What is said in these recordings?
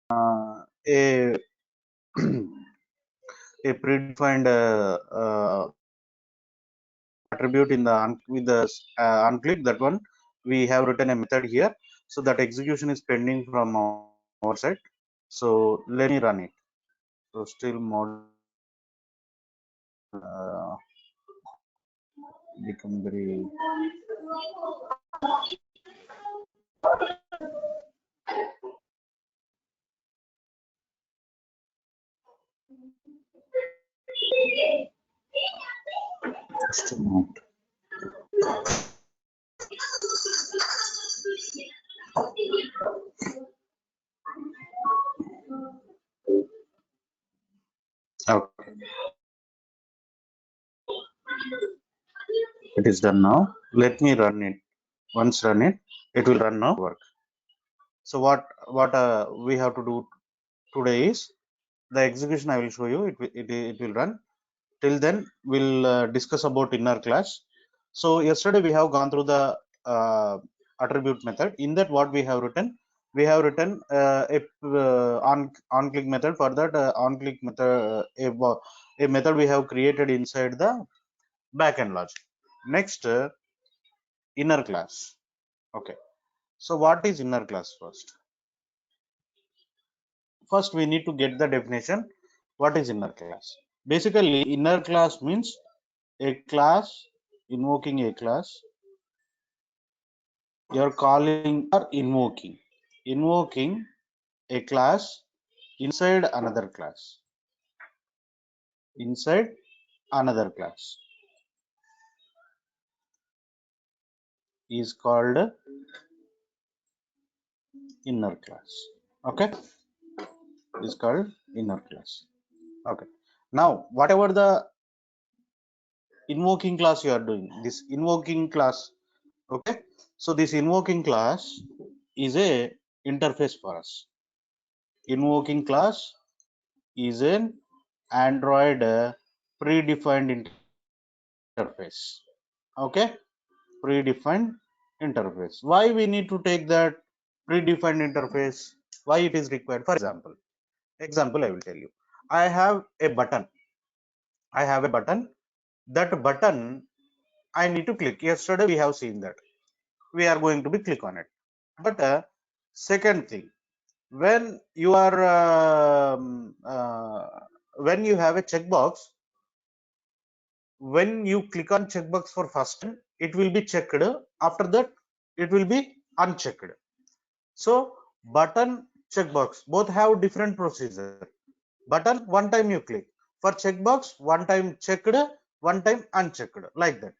a a predefined attribute in the with the unclick, that one we have written a method here, so that execution is pending from our side. So let me run it. So still model become very just a moment. Okay, it is done now. Let me run it. Once run it, it will run now work. So what we have to do today is the execution. I will show you. It will run. Till then we'll discuss about inner class. So yesterday we have gone through the attribute method. In that, what we have written, on click method. For that on click method, a method we have created inside the backend logic. Next, inner class. Okay, so what is inner class? First we need to get the definition. What is inner class? Basically, inner class means a class, invoking a class. You're calling or invoking a class inside another class, is called inner class. Okay, is called inner class. Okay, now whatever the invoking class you are doing, this invoking class, okay, so this invoking class is a interface for us. Invoking class is an Android predefined interface. Okay, predefined interface. Why we need to take that predefined interface? Why it is required? For example, I will tell you. I have a button. That button I need to click. Yesterday we have seen that we are going to be click on it. But second thing, when you are when you have a checkbox, when you click on checkbox for first time, it will be checked. After that, it will be unchecked. So button, checkbox both have different procedure. Button, one time you click. For checkbox, one time checked, one time unchecked, like that.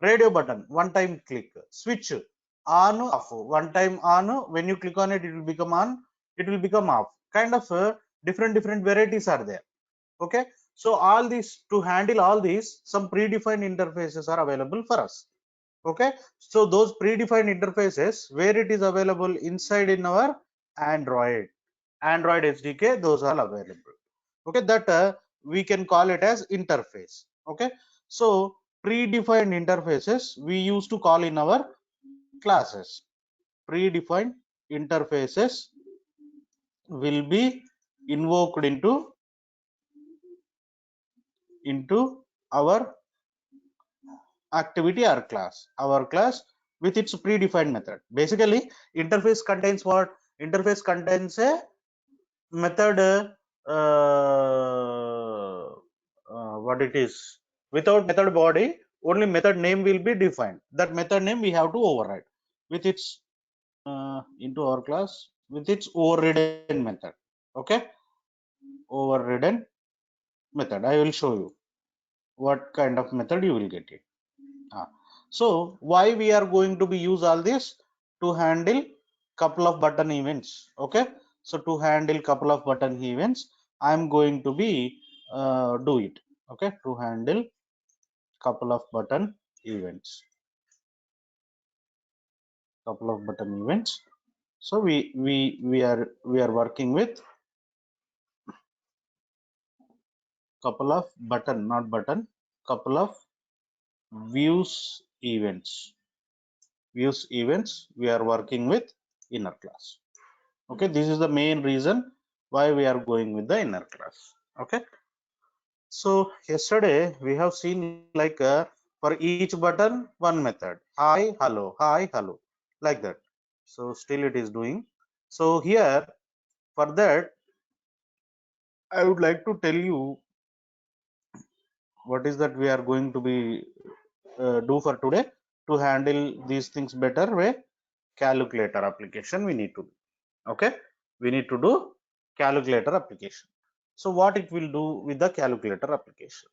Radio button, one time click. Switch, on, off, one time on, when you click on it, it will become on, it will become off. Kind of different varieties are there. Okay, so all these, to handle all these, some predefined interfaces are available for us. Okay, so those predefined interfaces, where it is available inside in our android SDK, those are available. Okay, that we can call it as interface. Okay, so predefined interfaces we used to call in our classes. Predefined interfaces will be invoked into our activity or class, our class, with its predefined method. Basically, interface contains what? Interface contains a method, what it is, without method body, only method name will be defined. That method name we have to override with its into our class with its overridden method. Okay, overridden method, I will show you what kind of method you will get it. So why we are going to be use all this? To handle couple of button events. Okay, so to handle couple of button events, I am going to be do it. Okay, to handle couple of button events, so we are working with couple of button, not button, couple of views events. We are working with inner class. Okay, this is the main reason why we are going with the inner class. Okay, so yesterday we have seen like for each button one method, hi hello, like that. So still it is doing. So here for that I would like to tell you what is that we are going to be do for today to handle these things better way. Calculator application we need to do. Okay, we need to do calculator application. So what it will do with the calculator application?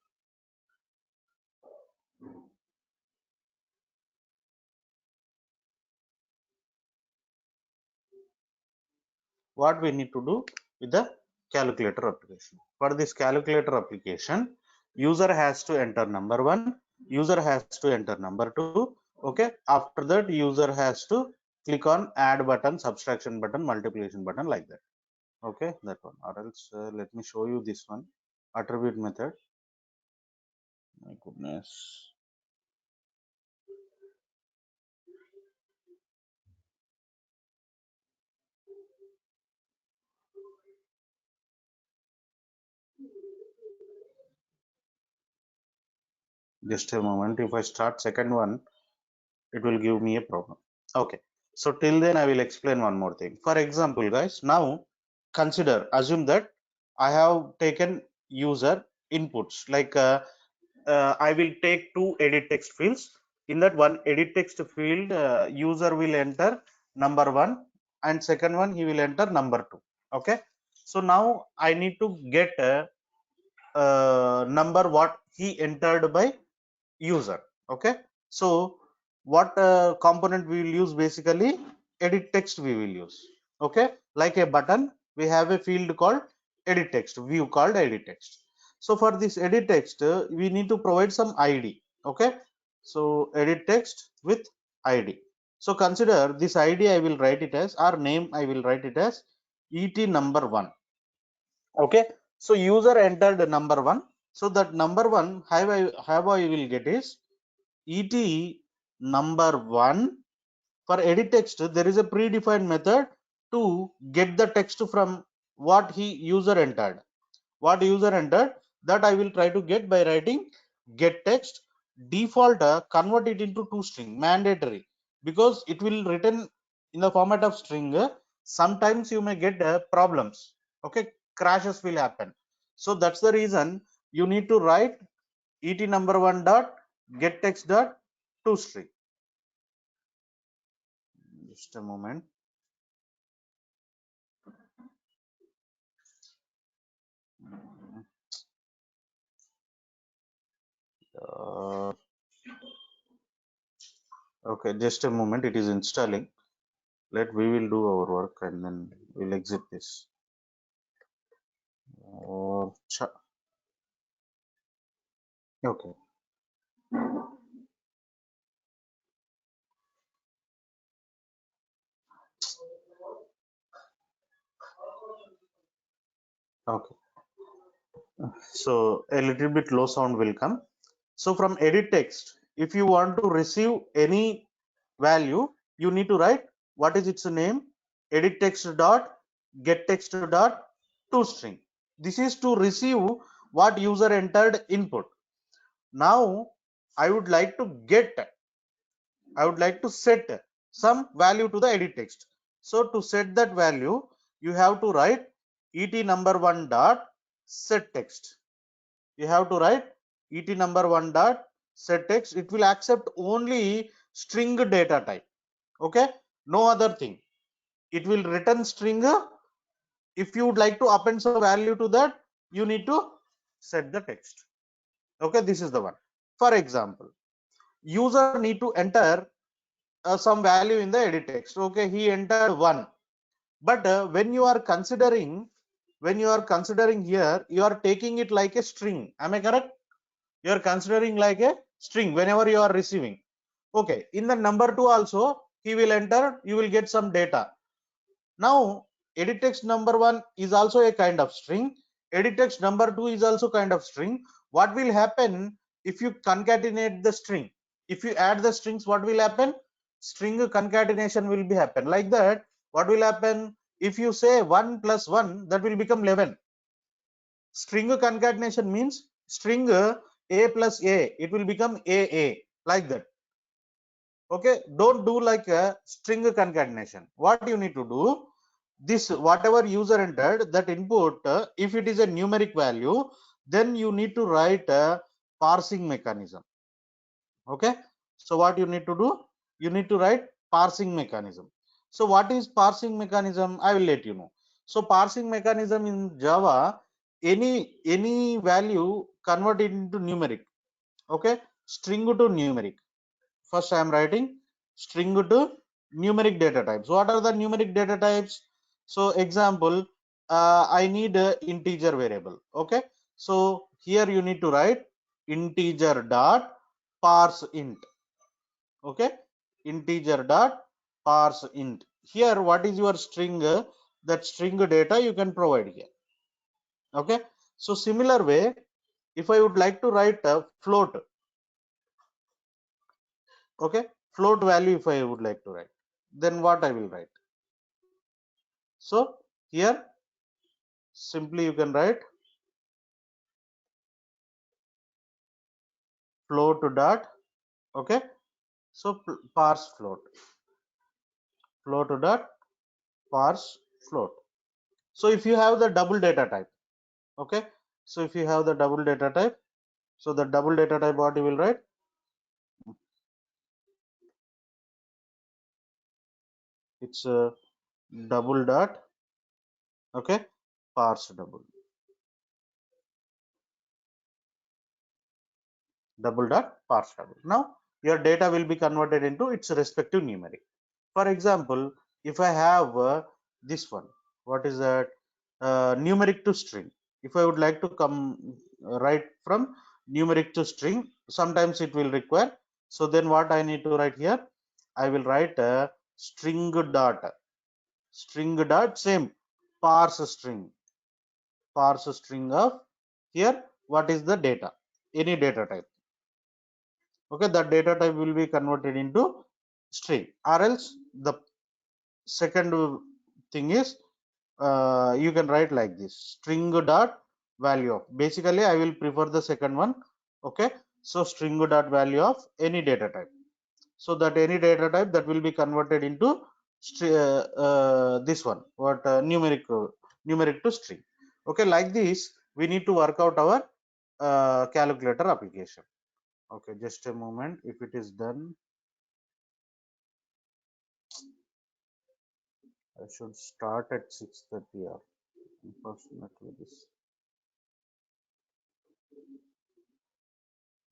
What we need to do with the calculator application? For this calculator application, user has to enter number one, user has to enter number two. Okay, after that user has to click on add button, subtraction button, multiplication button, like that. Okay, that one. Or else let me show you this one, attribute method. My goodness. Just a moment. If I start second one, it will give me a problem. Okay, so till then I will explain one more thing. For example, guys, now consider, assume that I have taken user inputs like I will take two edit text fields. In that one edit text field, user will enter number one, and second one he will enter number two. Okay, so now I need to get number what he entered by user. Okay, so what component we will use? Basically edit text we will use. Okay, like a button, we have a field called edit text, view called edit text. So for this edit text we need to provide some id. Okay, so edit text with id. So consider this id, I will write it as, or name I will write it as et number one. Okay, so user entered number one, so that number one how I will get is et number one. For edit text there is a predefined method to get the text from what he user entered. What user entered, that I will try to get by writing get text. Default convert it into toString, mandatory, because it will written in the format of string. Sometimes you may get problems. Okay, crashes will happen. So that's the reason you need to write et number one dot get text dot toString. Just a moment. Uh, okay, just a moment. It is installing. We will do our work and then we'll exit this. Okay. Okay. So a little bit low sound will come. So from edit text, if you want to receive any value, you need to write what is its name, edit text dot get text dot toString. This is to receive what user entered input. Now I would like to set some value to the edit text. So to set that value, you have to write et number one dot set text. You have to write et number one dot set text. It will accept only string data type. Okay, no other thing. It will return string. If you would like to append some value to that, you need to set the text. Okay, this is the one. For example, user need to enter some value in the edit text. Okay, he entered one, but when you are considering here, you are taking it like a string. Am I correct? You are considering like a string whenever you are receiving. Okay, in the number two also he will enter, you will get some data. Now edit text number one is also a kind of string, edit text number two is also kind of string. What will happen if you concatenate the string? If you add the strings, what will happen? String concatenation will be happen. Like that, what will happen? if you say 1 plus 1, that will become 11. String concatenation means string a plus a, it will become a, like that. Okay, don't do like a string concatenation. What you need to do, this whatever user entered, that input, if it is a numeric value, then you need to write a parsing mechanism. Okay, so what you need to do, you need to write parsing mechanism. So what is parsing mechanism? I will let you know. So parsing mechanism in Java, any value converted into numeric. Okay, string to numeric. First I am writing string to numeric data types. What are the numeric data types? So example, I need a integer variable. Okay, so here you need to write integer dot parse int. Okay, integer dot parse int. Here what is your string? That string data you can provide here. Okay, so similar way, if I would like to write a float, okay, float value, if I would like to write, then what I will write? So here simply you can write float dot, okay, so parse float dot parse float. So if you have the double data type, okay, so if you have the double data type, so the double data type, what you will write? It's a double dot, okay, parse double dot parse double. Now your data will be converted into its respective numeric. For example, if I have this one, what is that? Numeric to string. If I would like to come write from numeric to string, sometimes it will require. So then what I need to write here? I will write a string dot same parse string of here. What is the data? Any data type. Okay, that data type will be converted into string, or else the second thing is, you can write like this string dot value of, basically I will prefer the second one. Okay, so string dot value of any data type, so that any data type that will be converted into this one, what numeric to string. Okay, like this we need to work out our calculator application. Okay, just a moment. If it is done, I should start at 6:30 or unfortunately this,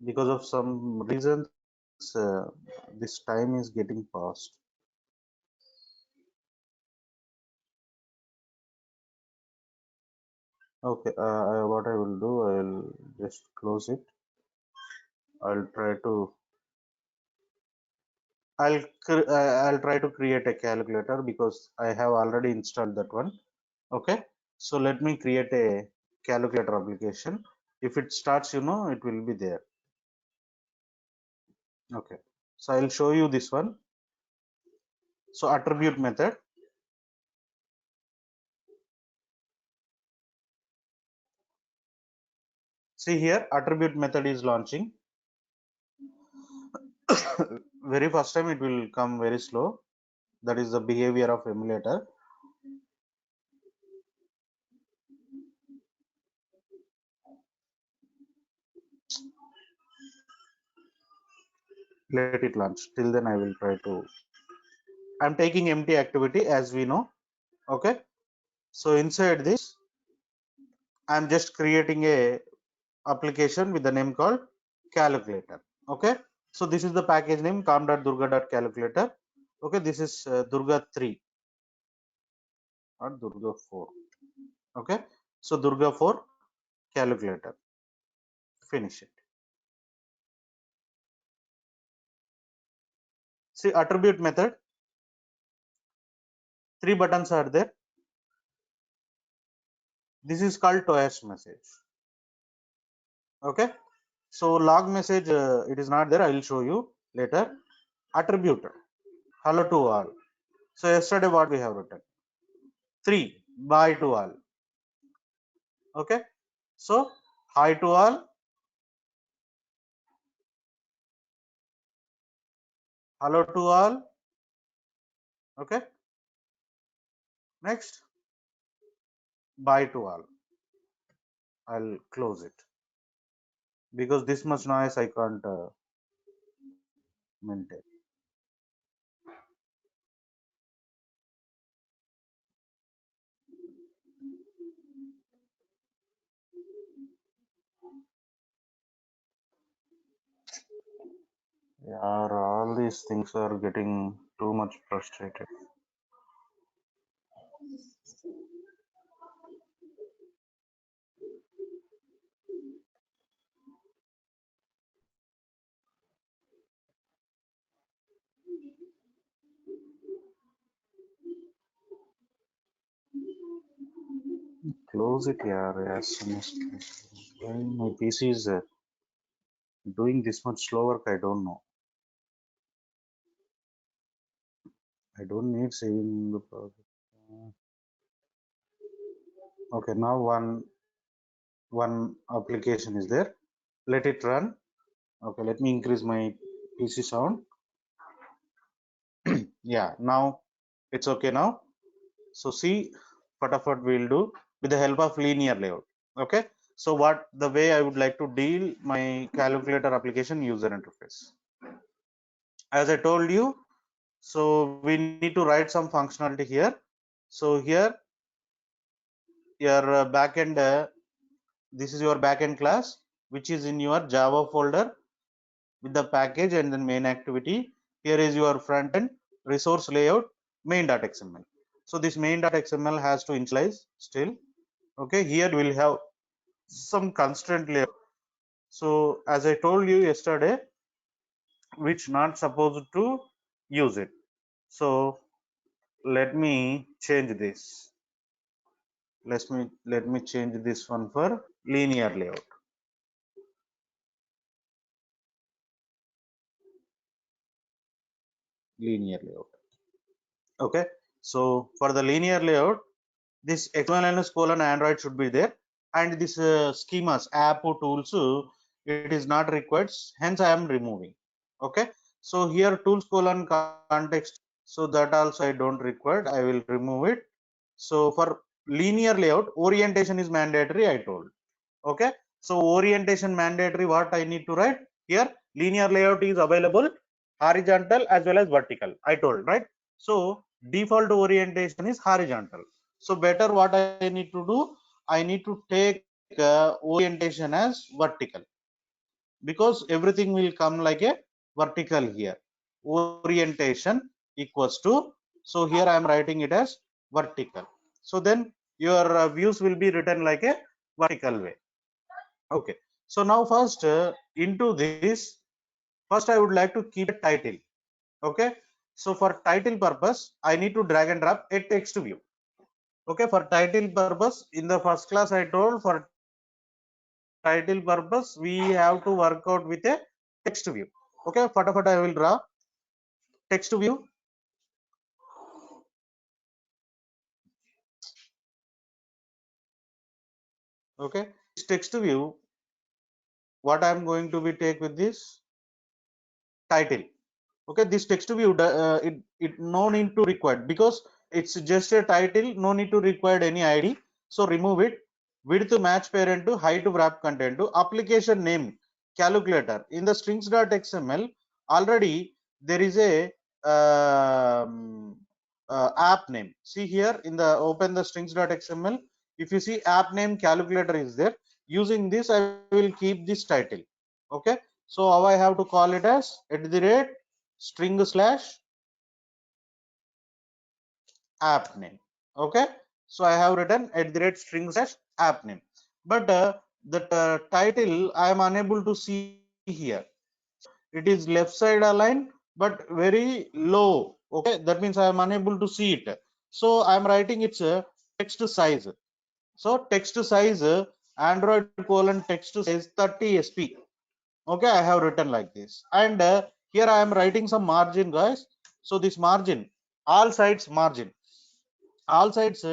because of some reasons, uh, this time is getting passed. Okay, what I will do, I will just close it. I'll try to I'll try to create a calculator because I have already installed that one. Okay, so let me create a calculator application. If it starts, it will be there. Okay, so I'll show you this one. So attribute method. See here, attribute method is launching. Very first time it will come very slow. That is the behavior of emulator. Let it launch. Till then I will try to. I'm taking empty activity, as we know. Okay. So inside this, I'm just creating a application with the name called calculator. Okay. So this is the package name com.durga.calculator. Okay. This is Durga 3 or Durga 4. Okay. So Durga 4 calculator. Finish it. See, attribute method. 3 buttons are there. This is called TOAS message. Okay. So log message, it is not there. I will show you later. Attribute hello to all. So yesterday what we have written, 3. Bye to all. Okay, so hi to all, hello to all. Okay, next bye to all. I'll close it because this much noise I can't maintain. Yeah, all these things are getting too much frustrated. Close it, yeah, as soon as possible. Why my PC is doing this much slow work? I don't know. I don't need saving the project. Okay, now one application is there. Let it run. Okay, let me increase my PC sound. Yeah, now it's okay now. So see, what we'll do with the help of linear layout. Okay, so what the way I would like to deal my calculator application user interface. As I told you, so we need to write some functionality here. So here your backend, this is your backend class, which is in your Java folder with the package and then main activity. Here is your front end resource layout main.xml. So this main.xml has to initialize still. Okay, here we'll have some constraint layout. So as I told you yesterday, which not supposed to use it. So let me change this. Let me change this one for linear layout. Linear layout. Okay, so for the linear layout, this XML colon Android should be there, and this schemas app tools it is not required, hence I am removing. Okay, so here tools colon context, so that also I don't require, I will remove it. So for linear layout, orientation is mandatory, I told. Okay, so orientation mandatory, what I need to write here, linear layout is available horizontal as well as vertical, I told, right? So default orientation is horizontal. So better what I need to do, I need to take orientation as vertical, because everything will come like a vertical here. Orientation equals to, so here I am writing it as vertical. So then your views will be written like a vertical way. Okay, so now first into this, first I would like to keep a title. Okay, so for title purpose I need to drag and drop a text view. Okay, for title purpose, in the first class I told, for title purpose we have to work out with a text view. Okay, fatafat I will draw text view. Okay, this text view, what I am going to be take with this title. Okay, this text view it no need to required, because it's just a title, no need to required any id. So remove it. Width to match parent to height to wrap content to application name calculator. In the strings.xml already there is a app name. See here in the open the strings.xml, if you see app name calculator is there. Using this I will keep this title. Okay, so how I have to call it as string slash app name. Okay, so I have written string slash app name, but the title I am unable to see here. It is left side aligned but very low. Okay, that means I am unable to see it. So I am writing its text size. So text size Android colon text size 30 sp. Okay, I have written like this, and here I am writing some margin, guys. So this margin, all sides margin, all sides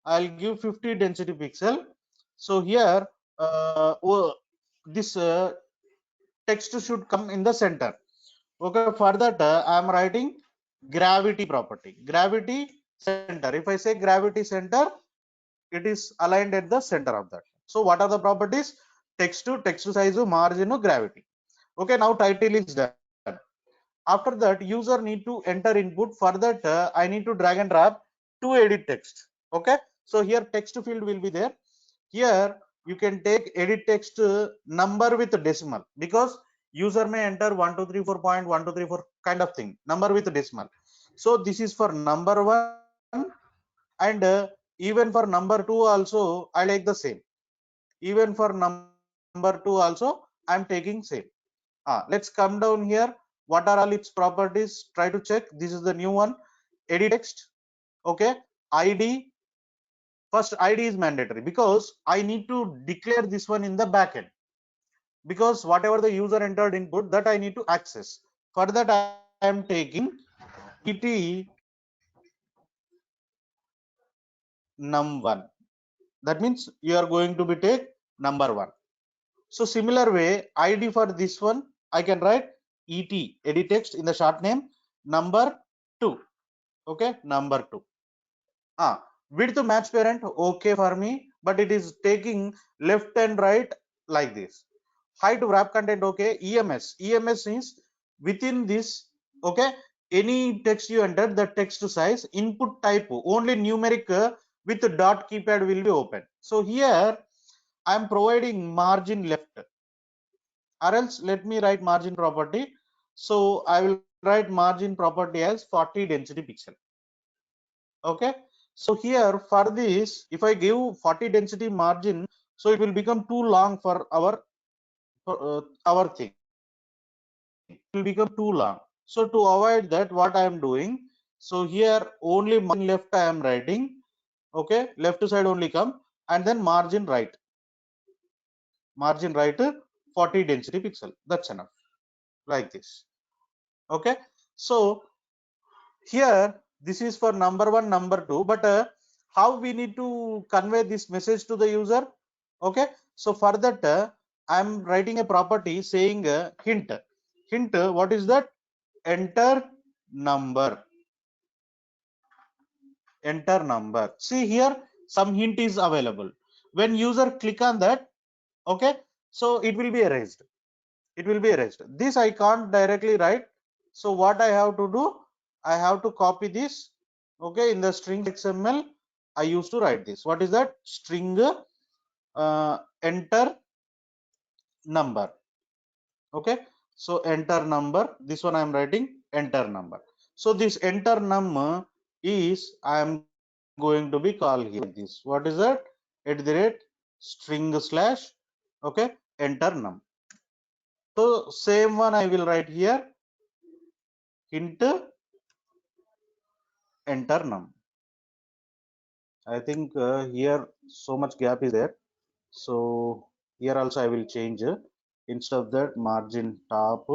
I'll give 50 density pixel. So here this text should come in the center. Okay, for that I am writing gravity property. Gravity center. If I say gravity center, it is aligned at the center of that. So what are the properties? Text size, margin, gravity. Okay, now title is done. After that, user need to enter input. For that I need to drag and drop to edit text. Okay, so here text field will be there. Here you can take edit text number with decimal, because user may enter 1234.1234 kind of thing, number with decimal. So this is for number one, and even for number two also I like the same. Even for number two also I'm taking same. Let's come down here. What are all its properties? Try to check. This is the new one. Edit text. Okay. ID. First ID is mandatory, because I need to declare this one in the backend, because whatever the user entered input, that I need to access. For that I am taking et num1. That means you are going to be take number one. So similar way, ID for this one I can write et edit text in the short name number 2. Okay, number 2. Width match parent, okay for me, but it is taking left and right like this. Height wrap content, okay. EMS is within this. Okay, any text you enter, the text size, input type only numeric with dot keypad will be open. So here I am providing margin left, or else let me write margin property. So I will write margin property as 40 density pixel. Okay, so here for this, if I give 40 density margin, so it will become too long for our thing. It will become too long. So to avoid that, what I am doing, so here only margin left I am writing. Okay, left side only come, and then margin right 40 density pixel. That's enough, like this. Okay, so here this is for number one, number two, but how we need to convey this message to the user? Okay, so for that I am writing a property saying hint. What is that? Enter number. See here, some hint is available. When user click on that, okay, so it will be erased. This I can't directly write. So what I have to do, I have to copy this. Okay, in the string XML I used to write this. What is that? String enter number. Okay, so enter number, this one I am writing enter number. So this enter num is I am going to be called here this. What is that? At the rate string slash, okay, enter num. So same one I will write here, hint enter num. I think here so much gap is there. So here also I will change instead of that margin top.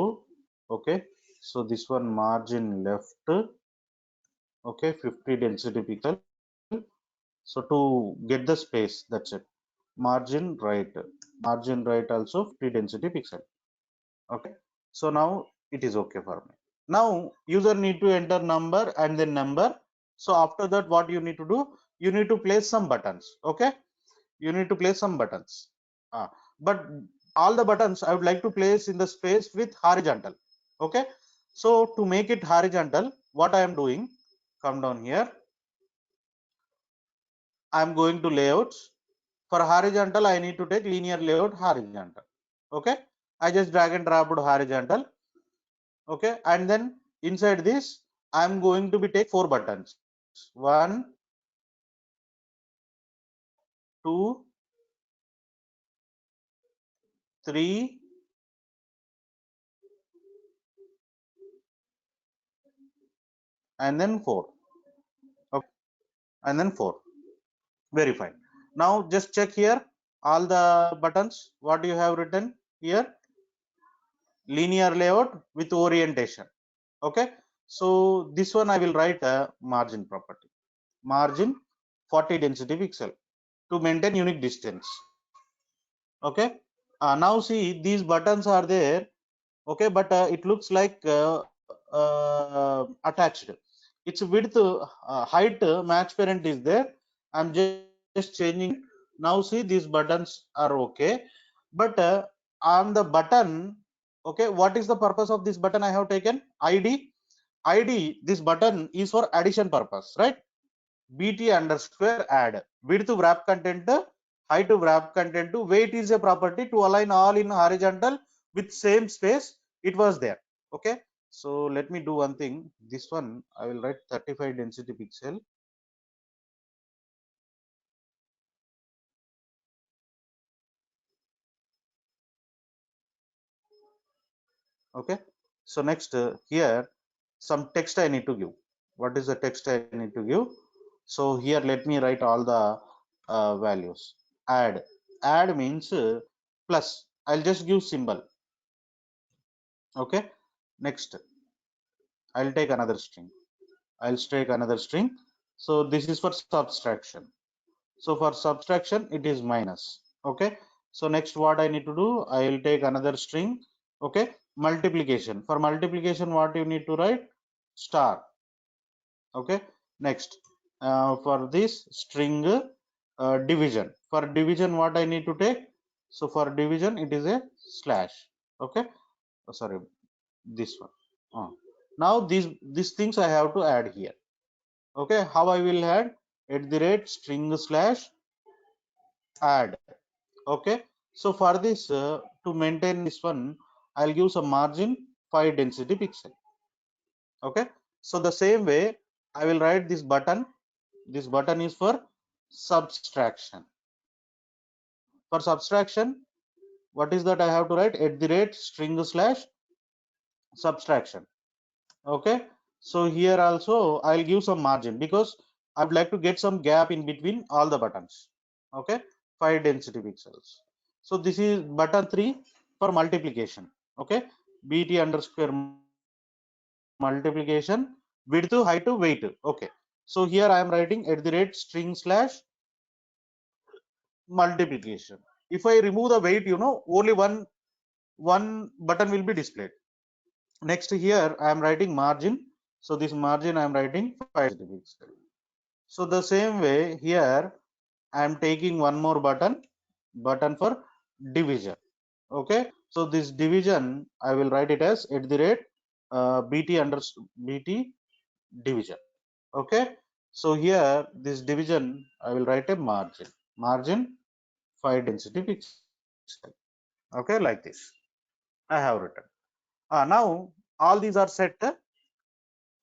Okay, so this one margin left. Okay, 50 density pixel. So to get the space, that's it. Margin right also 50 density pixel. Okay, so now it is okay for me. Now user need to enter number and then number. So after that, what you need to do? You need to place some buttons. Okay, you need to place some buttons. But all the buttons I would like to place in the space with horizontal. Okay, so to make it horizontal, what I am doing? Come down here. I am going to layouts. For horizontal, I need to take linear layout horizontal. Okay, I just drag and drop to horizontal. Okay, and then inside this I am going to be take 4 buttons. 1, 2, 3, and then 4. Okay, and then 4. Very fine. Now just check here all the buttons. What you have written here? Linear layout with orientation. Okay, so this one I will write a margin property. Margin 40 density pixel to maintain unique distance. Okay, now see these buttons are there. Okay, but it looks like attached. Its width, height, match parent is there. I'm just changing. Now see these buttons are okay, but on the button, okay, what is the purpose of this button? I have taken id. This button is for addition purpose, right? bt underscore add, width wrap content, height wrap content, weight is a property to align all in horizontal with same space. It was there. Okay, so let me do one thing. This one I will write 35 density pixel. Okay, so next here some text I need to give. What is the text I need to give? So here let me write all the values. Add means plus. I'll just give symbol. Okay, next I'll take another string. I'll take another string. So this is for subtraction. So for subtraction it is minus. Okay, so next what I need to do, I will take another string. Okay, multiplication. For multiplication what you need to write? Star. Okay, next for this string division. For division what I need to take? So for division it is a slash. Okay, oh, sorry, this one. Now these things I have to add here. Okay, how I will add? At the rate string slash add. Okay, so for this to maintain this one, I'll give some margin 5 density pixel. Okay, so the same way I will write this button. This button is for subtraction. For subtraction, what is that I have to write? At the rate string slash subtraction. Okay, so here also I'll give some margin because I would like to get some gap in between all the buttons. Okay, 5 density pixels. So this is button 3 for multiplication. Okay, bt underscore multiplication, width, height, weight. Okay, so here I am writing at the rate string slash multiplication. If I remove the weight, you know, only one button will be displayed. Next here I am writing margin. So this margin I am writing 5 pixel. So the same way here I am taking one more button for division. Okay, so this division I will write it as at the rate bt division. Okay, so here this division I will write a margin 5 density pixel. Okay, like this I have written. Now all these are set.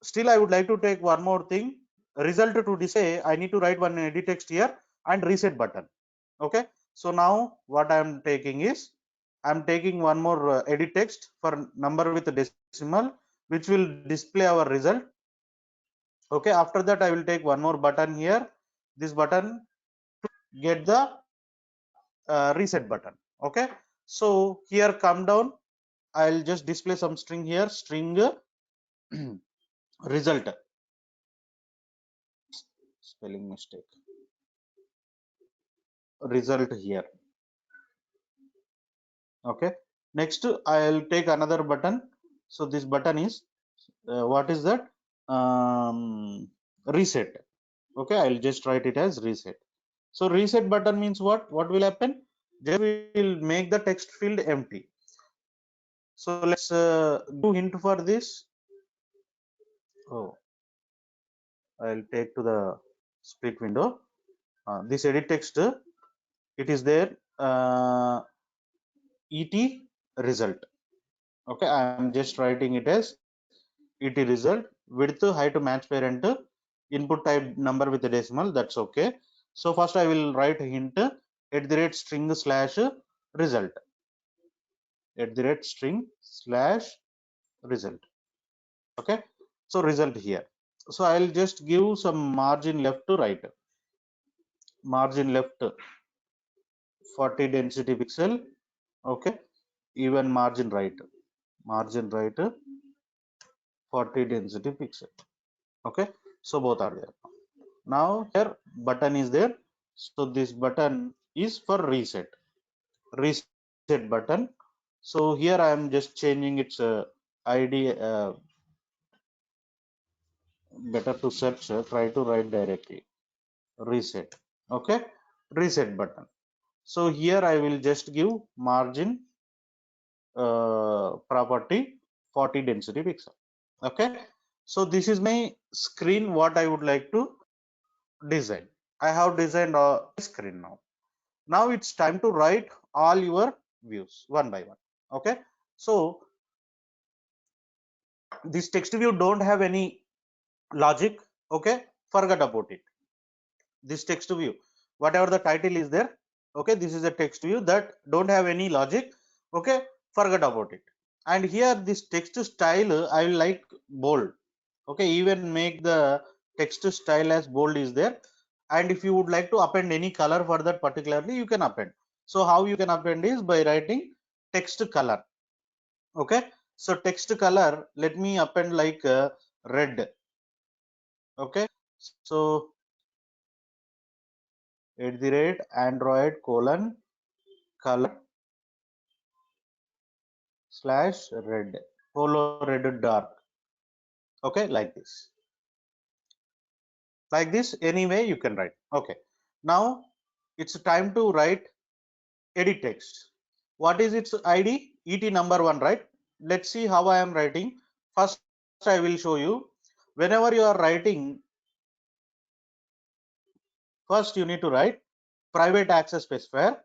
Still I would like to take one more thing. Result to display, I need to write one edit text here and reset button. Okay, so now what I am taking is I am taking one more edit text for number with decimal, which will display our result. Okay, after that I will take one more button here, this button, to get the reset button. Okay, so here come down, I'll just display some string here, string result, spelling mistake, result here. Okay, next I'll take another button. So this button is what is that? Reset. Okay, I'll just write it as reset. So reset button means what will happen? Just will make the text field empty. So let's do hint for this. Oh, I'll take to the split window. This edit text, it is there, et result. Okay, I'm just writing it as et result, width, height, match parent, input type number with a decimal. That's okay. So first I will write hint at the rate string slash result, at the rate string slash result. Okay, so result here. So I'll just give some margin left to right, margin left 40 density pixel. Okay, even margin right 40 density pixel. Okay, so both are there. Now here button is there. So this button is for reset button. So here I am just changing its ID. Better to search. Try to write directly reset. Okay, reset button. So here I will just give margin property 40 density pixel. Okay, so this is my screen what I would like to design. I have designed a screen now. Now it's time to write all your views one by one. Okay, so this text view don't have any logic. Okay, forget about it. This text view, whatever the title is there, okay, this is a text view that don't have any logic. Okay, forget about it. And here this text style I will like bold. Okay, even make the text style as bold is there. And if you would like to append any color for that particularly, you can append. So how you can append is by writing text color. Okay, so text color, let me append like red. Okay, so @android color / red, polo red dark. Okay, like this anyway you can write. Okay, now it's time to write edit text. What is its ID? Et number 1, right? Let's see how I am writing. First I will show you. Whenever you are writing, first you need to write private access specifier.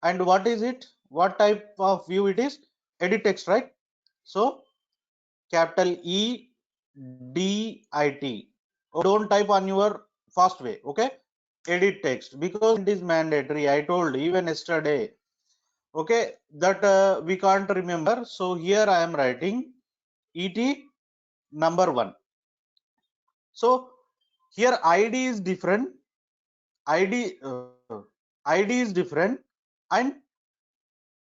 And what is it? What type of view it is? Edit text, right? So capital EDIT. Don't type on your fast way. Okay, edit text, because it is mandatory. I told even yesterday. Okay, that we can't remember. So here I am writing ET number 1. So here ID is different. ID is different and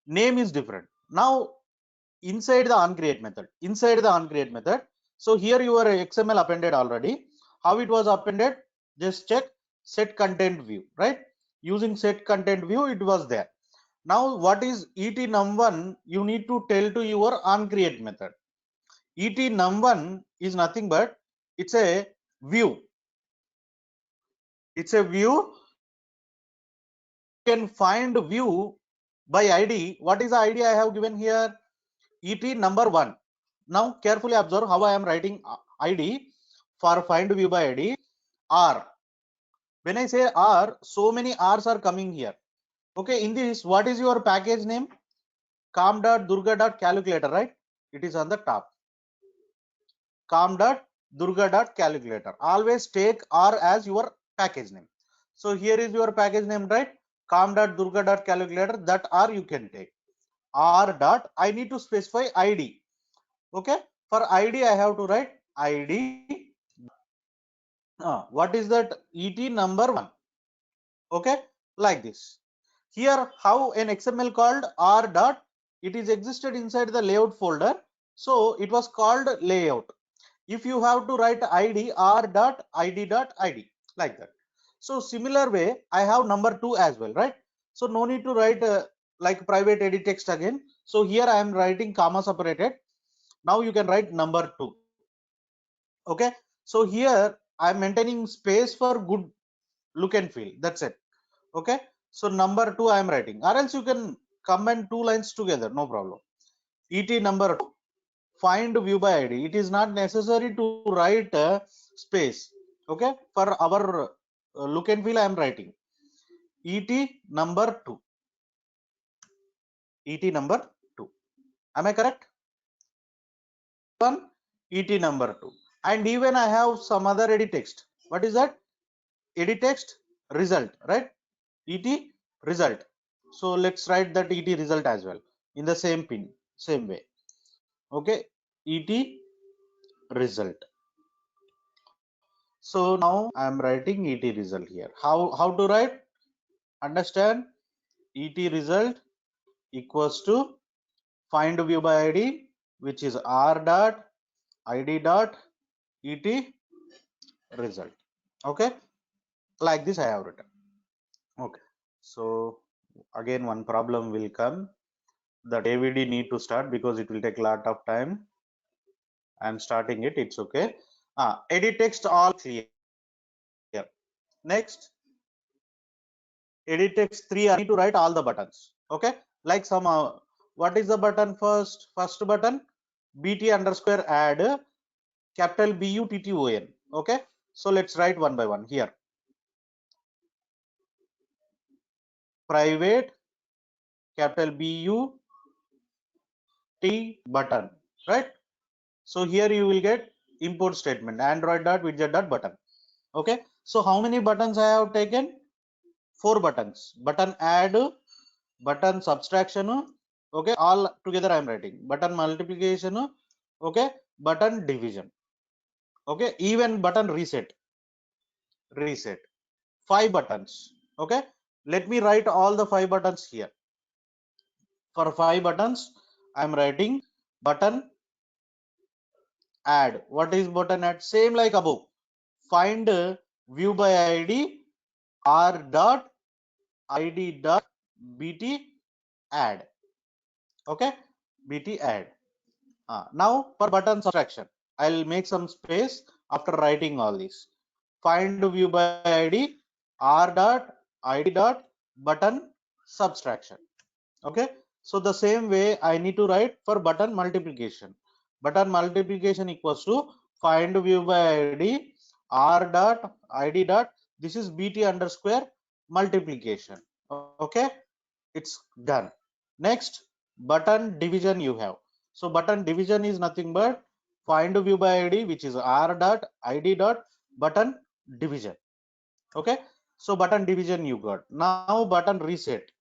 name is different. Now inside the onCreate method, so here your XML appended already. How it was appended? Just check set content view, right? Using set content view it was there. Now what is et num1? You need to tell to your onCreate method. Et num1 is nothing but it's a view. It's a view. You can find view by ID. What is the ID I have given here? Et number 1. Now carefully observe how I am writing ID for find view by ID. R. When I say R, so many R's are coming here. Okay, in this, what is your package name? com.durga.calculator, right? It is on the top. com.durga.calculator. Always take R as your package name. So here is your package name, right? com.durga.calculator. That R you can take. R dot, I need to specify ID. Okay, for ID I have to write ID. What is that? Et number 1. Okay, like this. Here how an XML called R dot, it is existed inside the layout folder, so it was called layout. If you have to write ID, R dot ID dot ID, like that. So similar way I have number 2 as well, right? So no need to write like private edit text again. So here I am writing comma separated. Now you can write number 2. Okay, so here I am maintaining space for good look and feel. That's it. Okay, so number 2 I am writing, or else you can combine 2 lines together, no problem. Et number 2, find view by ID. It is not necessary to write space. Okay, for our look and feel I am writing Et number 2. Et number 2. Am I correct? One, Et number 2. And even I have some other edit text. What is that? Edit text result, right? Et result. So let's write that Et result as well in the same pin, same way. Okay, Et result. So now I am writing Et result here. How to write? Understand? Et result equals to find view by ID, which is R dot ID dot Et result. Okay, like this I have written. Okay, so again one problem will come, that AVD need to start because it will take a lot of time. I'm starting it, it's okay. Edit text all clear. Next, edit text 3, I need to write all the buttons. Okay, like some what is the button first? First button, BT underscore add capital BUTTON. Okay, so let's write one by one here. Private capital BUT button, right? So here you will get import statement android.widget.button. Okay, so how many buttons I have taken? 4 buttons. Button add, button subtraction, okay, all together I am writing. Button multiplication, okay, button division, okay, even button reset. 5 buttons. Okay, let me write all the 5 buttons here. For 5 buttons I am writing button add. What is button add? Same like above. Find view by ID r dot id dot bt add. Okay, bt add. Now for button subtraction, I'll make some space after writing all this. Find view by ID r dot id dot button subtraction. Okay, so the same way I need to write for button multiplication. Button multiplication equals to find view by ID r dot id dot, this is bt underscore multiplication. Okay, it's done. Next, button division you have. So button division is nothing but find view by ID, which is r dot id dot button division. Okay, so button division you got. Now button reset.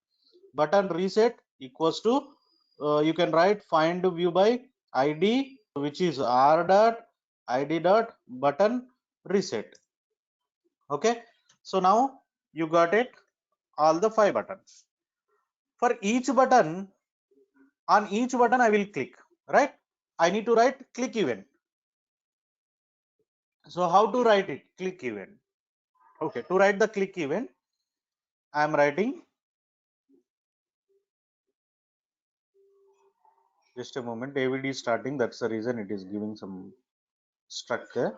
Button reset equals to you can write find view by ID, which is r dot id dot button reset. Okay, so now you got it, all the 5 buttons. For each button, on each button I will click, right? I need to write click event. So how to write it? Click event. Okay, to write the click event I am writing, just a moment, AVD is starting, that's the reason it is giving some structure.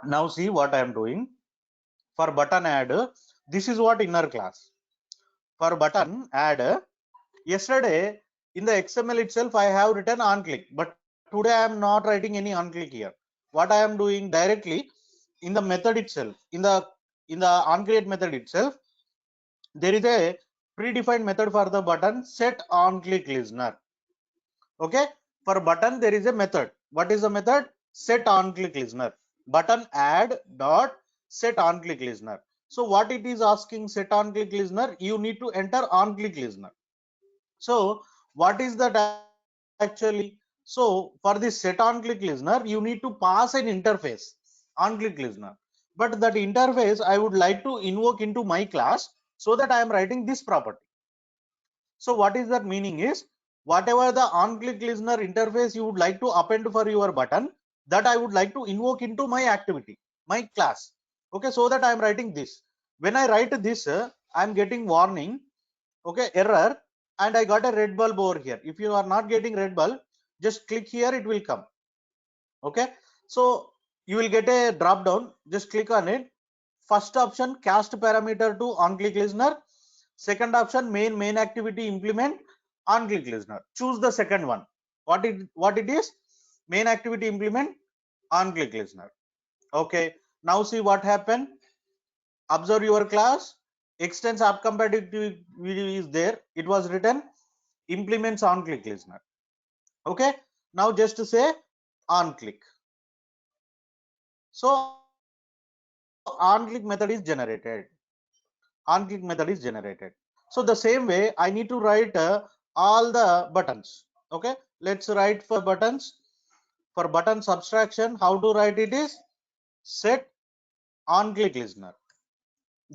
Now see what I am doing. For button add, this is what inner class. For button add, yesterday in the XML itself I have written on click, but today I am not writing any on click here. What I am doing directly in the method itself, in the on create method itself, there is a predefined method for the button set on click listener. Okay, for button there is a method. What is the method? Set on click listener. Button add dot set on click listener. So what it is asking, set on click listener, you need to enter on click listener. So what is that actually? So for this set on click listener, you need to pass an interface on click listener, but that interface I would like to invoke into my class, so that I am writing this property. So what is that meaning is, whatever the on click listener interface you would like to append for your button, that I would like to invoke into my activity, my class. Okay, so that I am writing this. When I write this, I am getting warning, okay, error, and I got a red bulb over here. If you are not getting red bulb, just click here, it will come. Okay, so you will get a drop down, just click on it. First option, cast parameter to on click listener. Second option, main activity implement on click listener. Choose the second one. What it is? Main activity implement on click listener. Okay, now see what happened. Observe your class. Extends app compatibility is there. It was written implements on click listener. Okay, now just say on click. So on click method is generated. On click method is generated. So the same way I need to write all the buttons. Okay, let's write for buttons. For button subtraction, how to write it is set on click listener.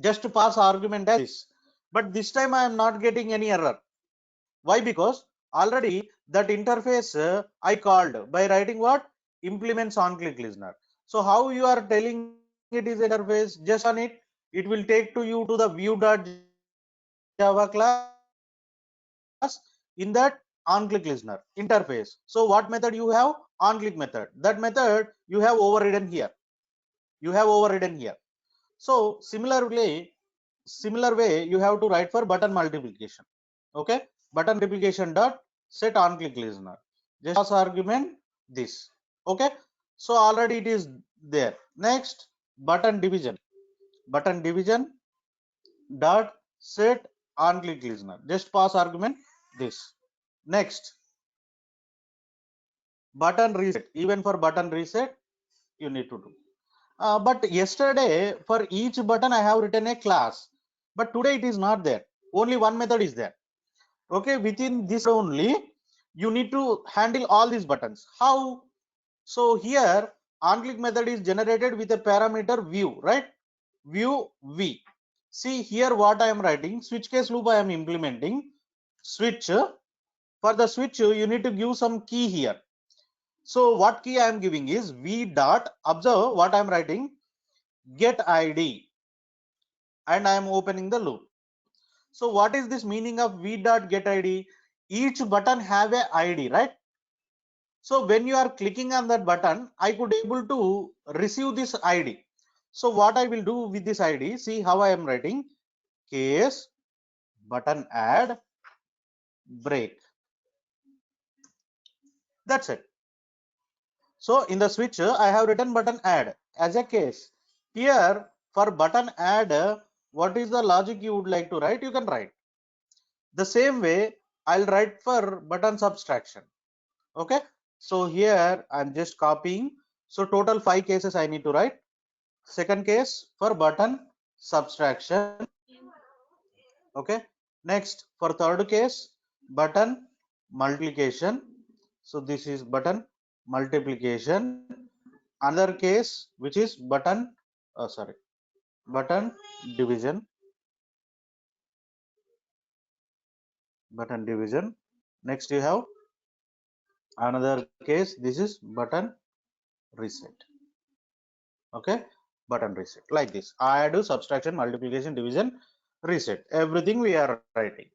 Just to pass argument as this, but this time I am not getting any error. Why? Because already that interface I called by writing what? implements on-click listener. So how you are telling it is interface, just on it, it will take to you to the view.java class in that on-click listener interface. So what method you have? On-click method. That method you have overridden here. You have overridden here. So similar way you have to write for button multiplication. Okay, button multiplication dot set on click listener. Just pass argument this. Okay, so already it is there. Next, button division. Button division dot set on click listener. Just pass argument this. Next, button reset. Even for button reset, you need to do. But yesterday for each button I have written a class, but today it is not there. Only one method is there. Okay, within this only you need to handle all these buttons. How? So here on click method is generated with a parameter view, right? View v. See here what I am writing, switch case loop I am implementing. Switch, for the switch you need to give some key here. So what key I am giving is v dot, observe what I am writing, get id, and I am opening the loop. So what is this meaning of v dot get id? Each button have a id, right? So when you are clicking on that button, I could able to receive this id. So what I will do with this id, see how I am writing, case button add break. That's it. So in the switch I have written button add as a case. Here for button add, what is the logic you would like to write? You can write the same way. I'll write for button subtraction. Okay, so here I'm just copying. So total 5 cases I need to write. Second case for button subtraction. Okay, next for third case button multiplication. So this is button multiplication. Another case which is button button division. Button division. Next you have another case, this is button reset. Okay, button reset, like this. Add, subtraction, multiplication, division, reset, everything we are writing.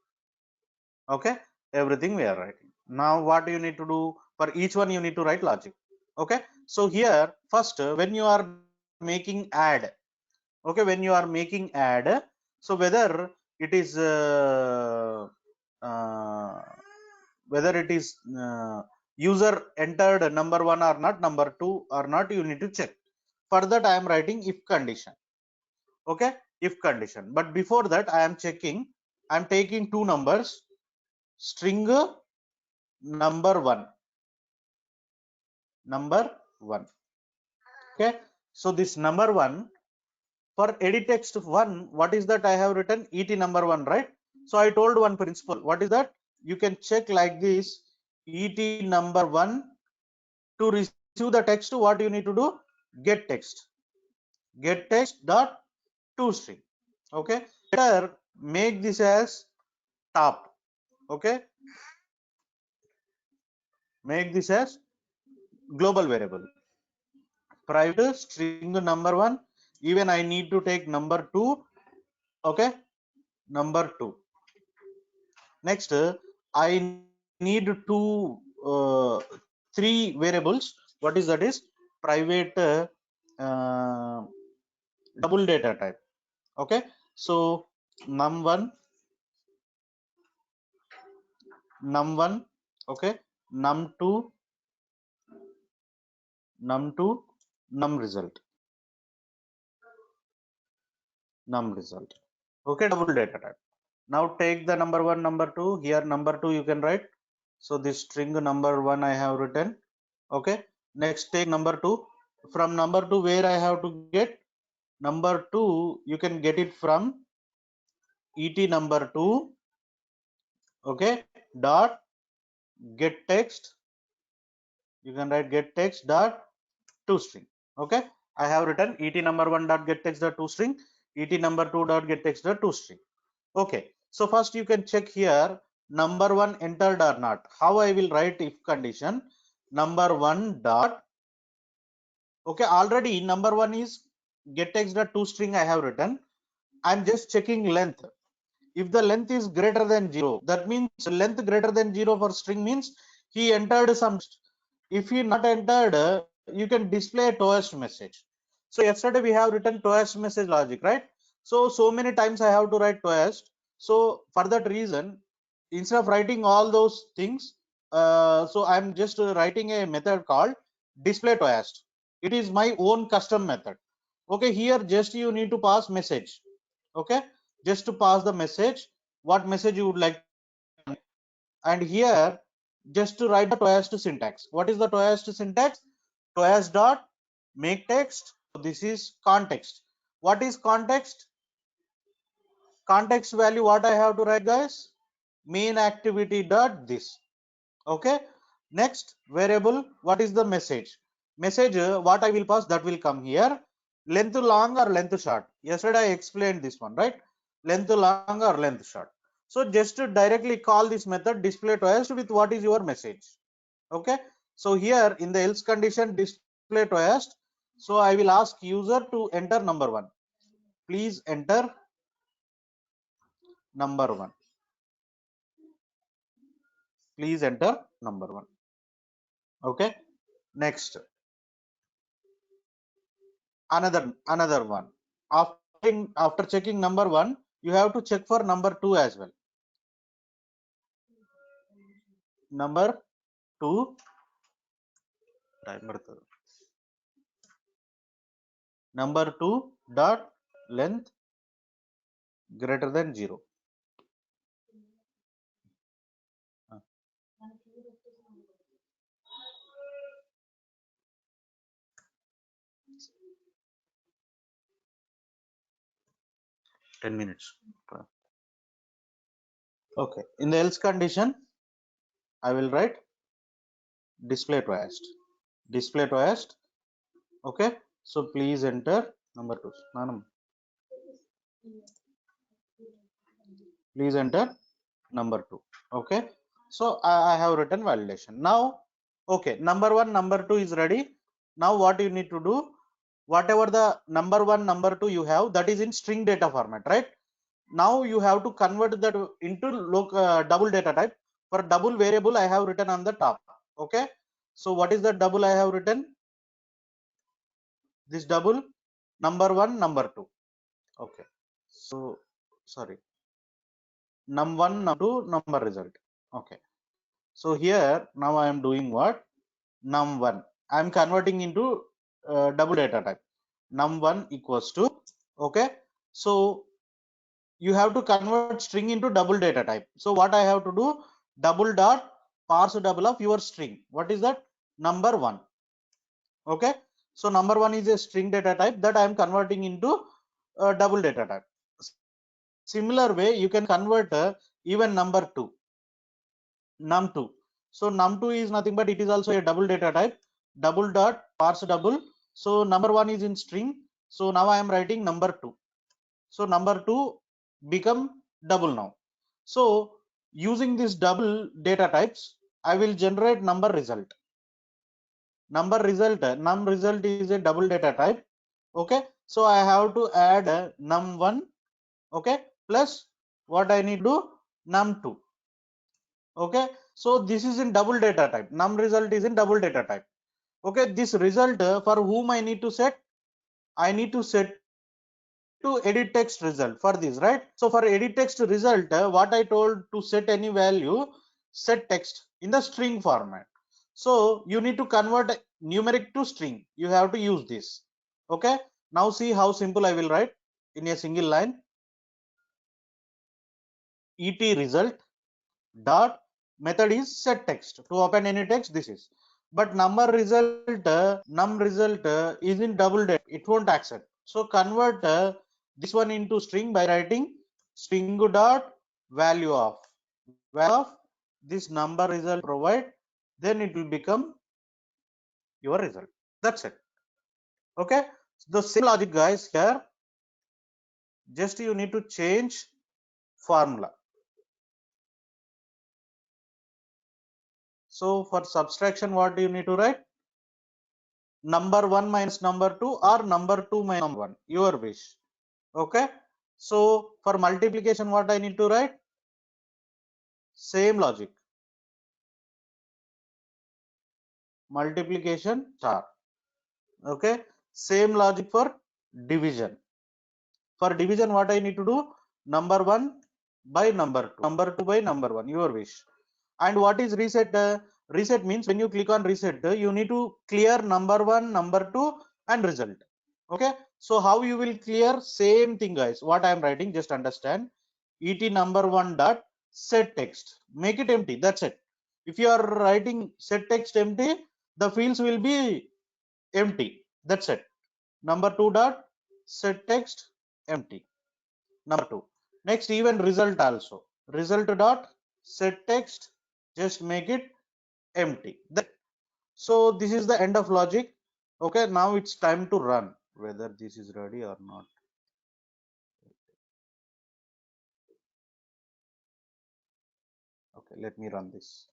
Okay, everything we are writing. Now what you need to do, for each one you need to write logic. Okay, so here first when you are making add, okay, when you are making add, so whether it is uh, whether it is user entered number 1 or not, number 2 or not, you need to check. For that I am writing if condition. Okay, if condition. But before that I am checking, I am taking two numbers, string number 1. Okay, so this number 1, for edit text 1, what is that I have written? Et number 1, right? So I told one principle. What is that? You can check like this, et number 1. To receive the text, what you need to do? Get text dot toString. Okay, better make this as top. Okay, make this as global variable, private string number 1. Even I need to take number 2. Okay, number 2. Next I need to three variables. What is that? Is private double data type. Okay, so num1, okay, num2, num result. Okay, double data type. Now take the number 1, number 2. Here number 2 you can write. So this string number 1 I have written. Okay, next take number 2. From number 2 where I have to get? Number 2 you can get it from et number 2. Okay, dot get text. You can write get text dot toString. Okay, I have written et number 1 dot get text dot toString, et number 2 dot get text dot toString. Okay, so first you can check here number 1 entered or not. How I will write if condition? Number 1 dot Okay, already number one is get text dot to string I have written. I'm just checking length. If the length is greater than 0, that means length greater than 0 for string means he entered some. If he not entered, you can display a toast message. So yesterday we have written toast message logic, right? So many times I have to write toast. So for that reason, instead of writing all those things, so I'm just writing a method called display toast. It is my own custom method. Okay, here just you need to pass message. Okay, just to pass the message, what message you would like, and here just to write the toast syntax. What is the toast syntax? Toast dot make text. So this is context. What is context? Context value what I have to write, guys? Main activity dot this. Okay, next variable, what is the message? Message what I will pass, that will come here. Length long or length short? Yesterday I explained this one, right? Length long or length short. So just to directly call this method display toast with what is your message. Okay, so here in the else condition display toast, so I will ask user to enter number one. Please enter number one. Please enter number one. Okay, next another one. After checking number one, you have to check for number two as well. Number two, number two dot length greater than 0. 10 minutes. Okay, in the else condition, I will write display toast. Display toast. Okay, so please enter number two. Nanam. Please enter number two. Okay, so I have written validation. Now, okay, number one, number two is ready. Now what you need to do, whatever the number one, number two you have, that is in string data format, right? Now you have to convert that into double data type. For double variable I have written on the top. Okay, so what is the double I have written? This double number one, number two. Okay, so sorry, num1, num2, number result. Okay, so here now I am doing what? Num1 I am converting into double data type. Num1 equals to, okay, so you have to convert string into double data type. So what I have to do, double dot parse double of your string. What is that? Number one. Okay, so number one is a string data type that I am converting into double data type. Similar way you can convert even number two, num2. So num2 is nothing but it is also a double data type. Double dot parse double. So number one is in string, so now I am writing number two. So number two become double now. So using this double data types, I will generate number result. Number result, num result is a double data type. Okay, so I have to add num1. Okay, plus what I need to do, num2. Okay, so this is in double data type. Num result is in double data type. Okay, this result for whom I need to set, I need to set to edit text result for this, right? So for edit text result, what I told to set any value, set text in the string format. So you need to convert numeric to string. You have to use this. Okay, now see how simple I will write in a single line. Et result dot method is set text. To open any text, this is. But number result, num result is in double data. It won't accept. So convert this one into string by writing string dot value of this number result provide. Then it will become your result. That's it. Okay. The same logic, guys. Here, just you need to change formula. So for subtraction, what do you need to write? number 1 minus number 2 or number 2 minus number 1, your wish. Okay, so for multiplication what I need to write? Same logic, multiplication star. Okay, same logic for division. For division what I need to do? Number 1 by number 2, number 2 by number 1, your wish. And what is reset? Reset means when you click on reset, you need to clear number 1, number 2 and result. Okay, so how you will clear? Same thing guys, what I am writing, just understand. Et number 1 dot set text, make it empty, that's it. If you are writing set text empty, the fields will be empty, that's it. Number 2 dot set text empty, number 2. Next, even result also, result dot set text, just make it empty. So this is the end of logic. Okay, now it's time to run, whether this is ready or not. Okay, let me run this.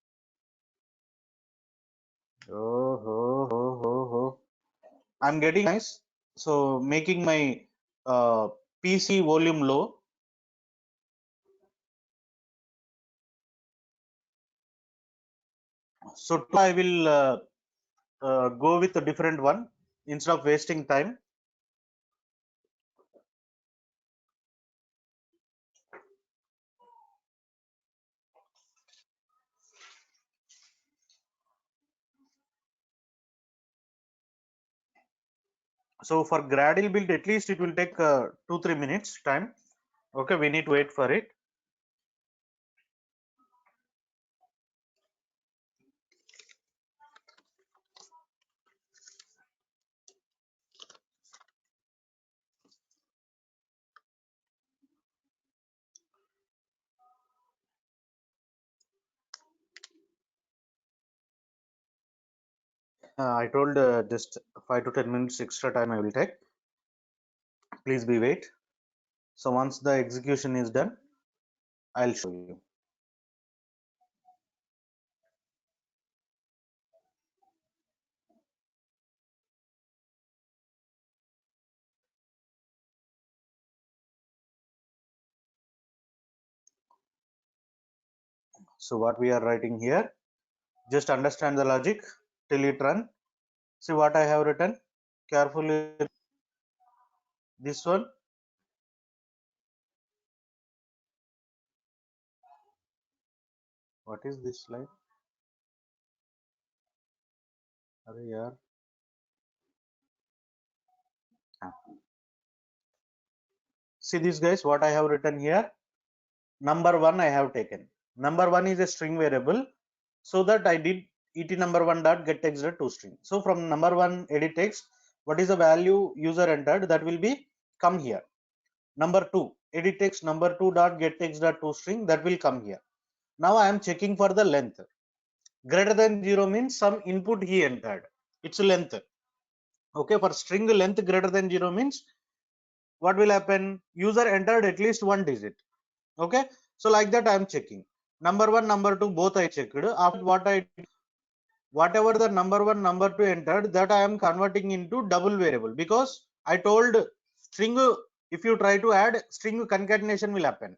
I'm getting nice, so making my PC volume low. So I will go with a different one instead of wasting time. So for Gradle build, at least it will take 2-3 minutes time. Okay, we need to wait for it. I told just 5 to 10 minutes extra time I will take. Please be wait. So once the execution is done, I'll show you. So what we are writing here, just understand the logic till it run. See what I have written carefully. This one, what is this line? Arey yaar. See this guys, what I have written here. Number 1 I have taken. Number 1 is a string variable, so that I did et number 1 dot get text dot toString. So from number 1 edit text, what is the value user entered, that will be come here. Number 2 edit text number 2 dot get text dot toString, that will come here. Now I am checking for the length. Greater than 0 means some input he entered, it's length. Okay, for string length greater than 0 means what will happen? User entered at least one digit. Okay, so like that I am checking. Number 1, number 2 both I checked. After what I, whatever the number 1, number 2 entered, that I am converting into double variable, because I told string, if you try to add string, concatenation will happen.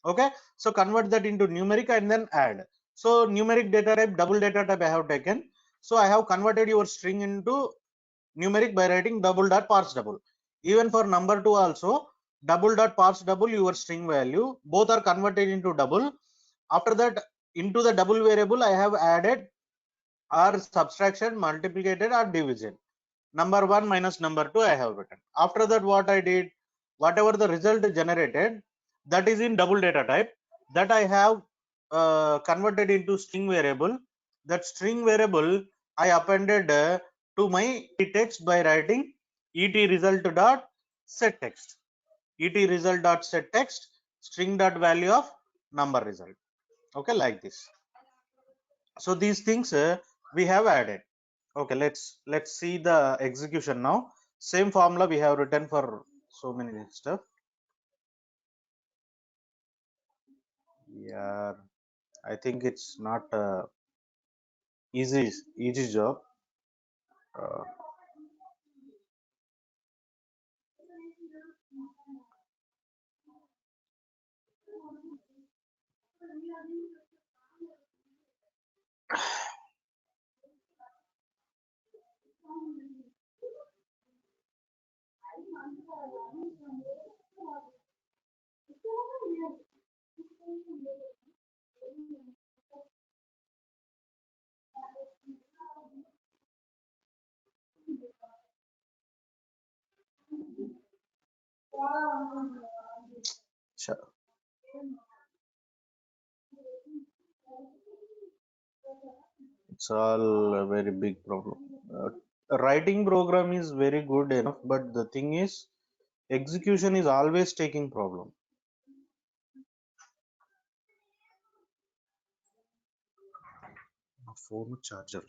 Okay, so convert that into numeric and then add. So numeric data type, double data type I have taken. So I have converted your string into numeric by writing double dot parse double. Even for number 2 also, double dot parse double your string value, both are converted into double. After that, into the double variable I have added or subtraction, multiplication or division. Number 1 minus number 2 I have written. After that what I did, whatever the result generated, that is in double data type, that I have converted into string variable. That string variable I appended to my text by writing et result dot set text, et result dot set text, string dot value of number result. Okay, like this. So these things we have added. Okay, let's see the execution now. Same formula we have written for so many stuff. Yeah, I think it's not easy job. uh, Sure. It's all a very big problem. Writing program is very good enough, but the thing is, execution is always taking problem. Phone charger.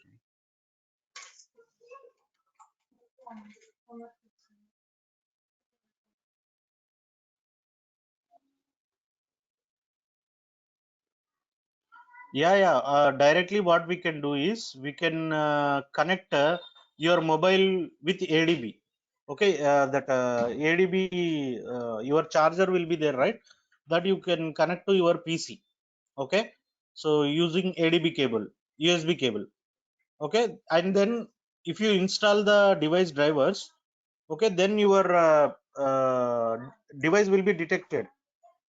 Yeah. Directly, what we can do is we can connect your mobile with ADB. Okay, that ADB, your charger will be there, right? That you can connect to your PC. Okay, so using ADB cable, USB cable. Okay, and then if you install the device drivers, okay, then your device will be detected.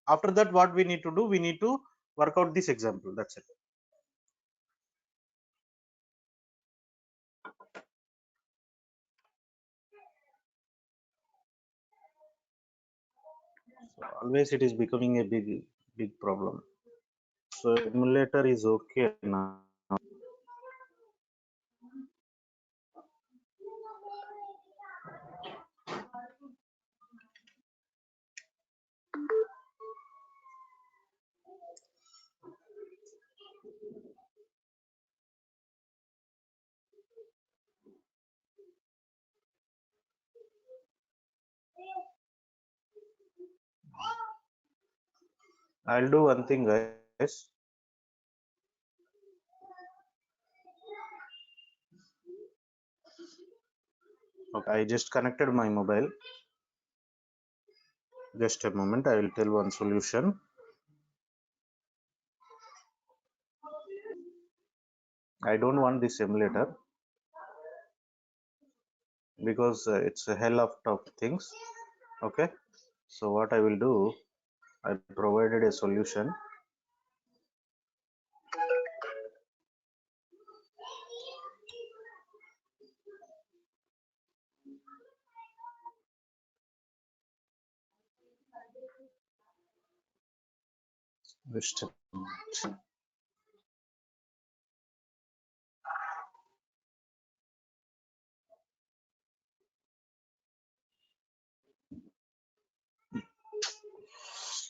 After that, what we need to do, we need to work out this example. That's it. So always it is becoming a big problem. So emulator is okay now. I'll do one thing, guys. Okay, I just connected my mobile. Just a moment, I will tell one solution. I don't want this emulator because it's a hell of things. Okay, so what I will do, I provided a solution. Just a moment.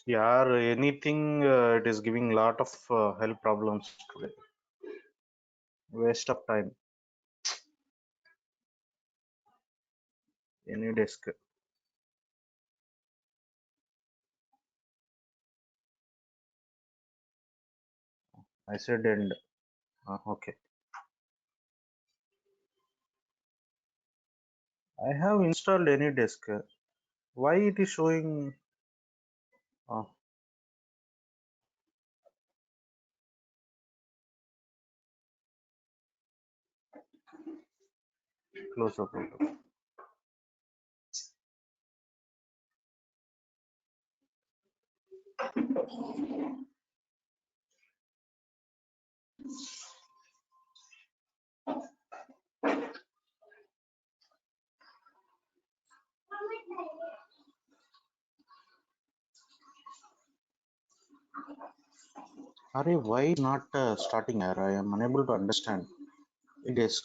Yeah, anything, it is giving lot of health problems today. Waste of time. Any desk. I said end. Okay. I have installed AnyDesk. Why it is showing? Uh, close up. Arey, why not starting error? I am unable to understand. Desk.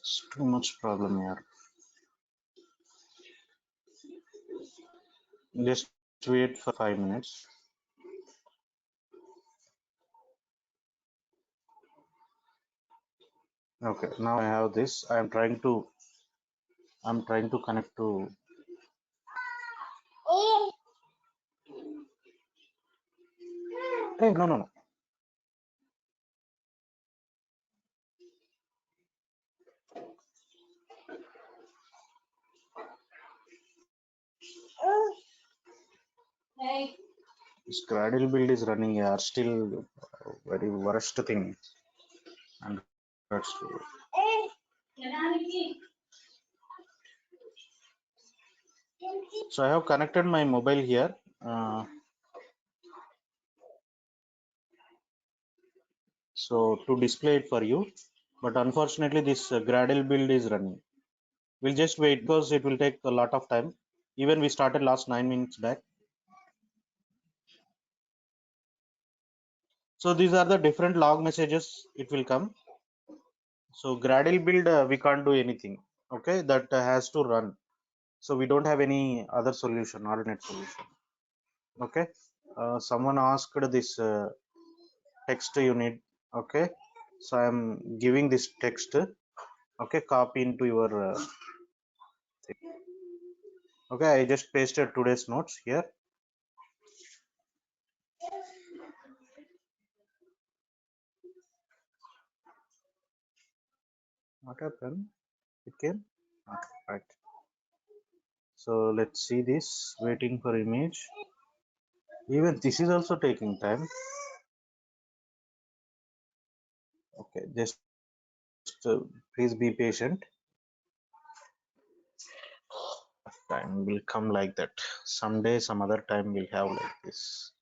It's too much problem here. Just wait for 5 minutes. Okay, now I have this. I'm trying to connect to. Hey, no. This Gradle build is running. Yeah, still very worst thing. And that's so I have connected my mobile here. Uh, so to display it for you, but unfortunately this Gradle build is running. We'll just wait because it will take a lot of time. Even we started last 9 minutes back. So these are the different log messages. It will come. So Gradle build we can't do anything. Okay, that has to run. So we don't have any other solution, alternate solution. Okay. Someone asked this text you need. Okay, so I'm giving this text. Okay, copy into your thing. Okay, I just pasted today's notes here. What happened? It came. Okay, right. So let's see this. Waiting for image. Even this is also taking time. Okay, just please be patient. Time will come like that. Someday, some other time we'll have like this.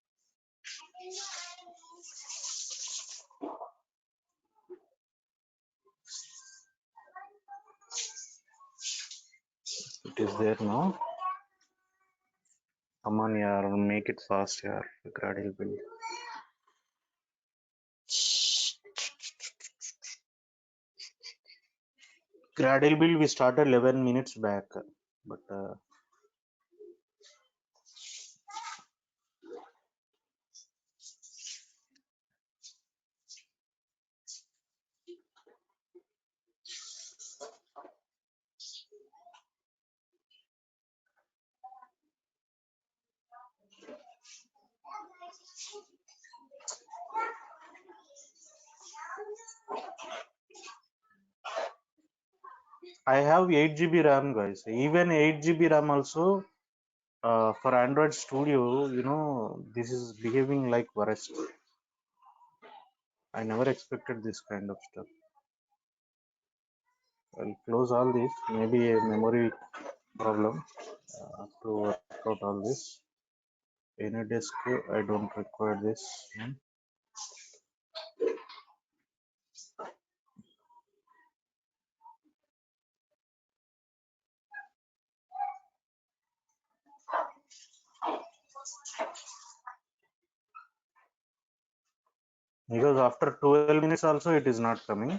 It is there now. Come on, yaar, make it fast, yaar. Gradle build. Gradle build we started 11 minutes back, but I have 8 GB RAM, guys. Even 8 GB RAM also for Android Studio, you know, this is behaving like worst. I never expected this kind of stuff. I'll close all this. Maybe a memory problem to work out all this. Any disk, I don't require this. Because after 12 minutes also it is not coming.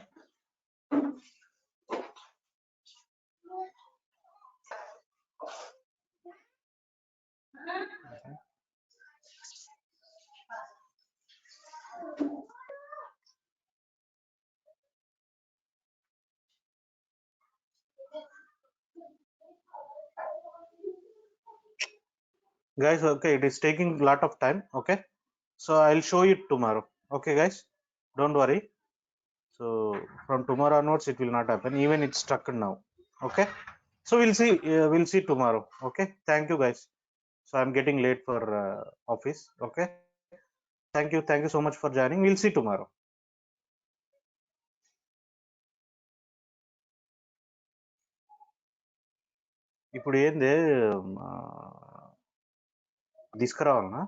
Guys, okay, it is taking a lot of time. Okay, so I'll show you tomorrow. Okay, guys, don't worry. So from tomorrow onwards it will not happen. Even it's stuck now. Okay, so we'll see tomorrow. Okay, thank you, guys. So I'm getting late for office. Okay, thank you so much for joining. We'll see tomorrow. ఇప్పుడు ఏంది తీసుకురావాలనా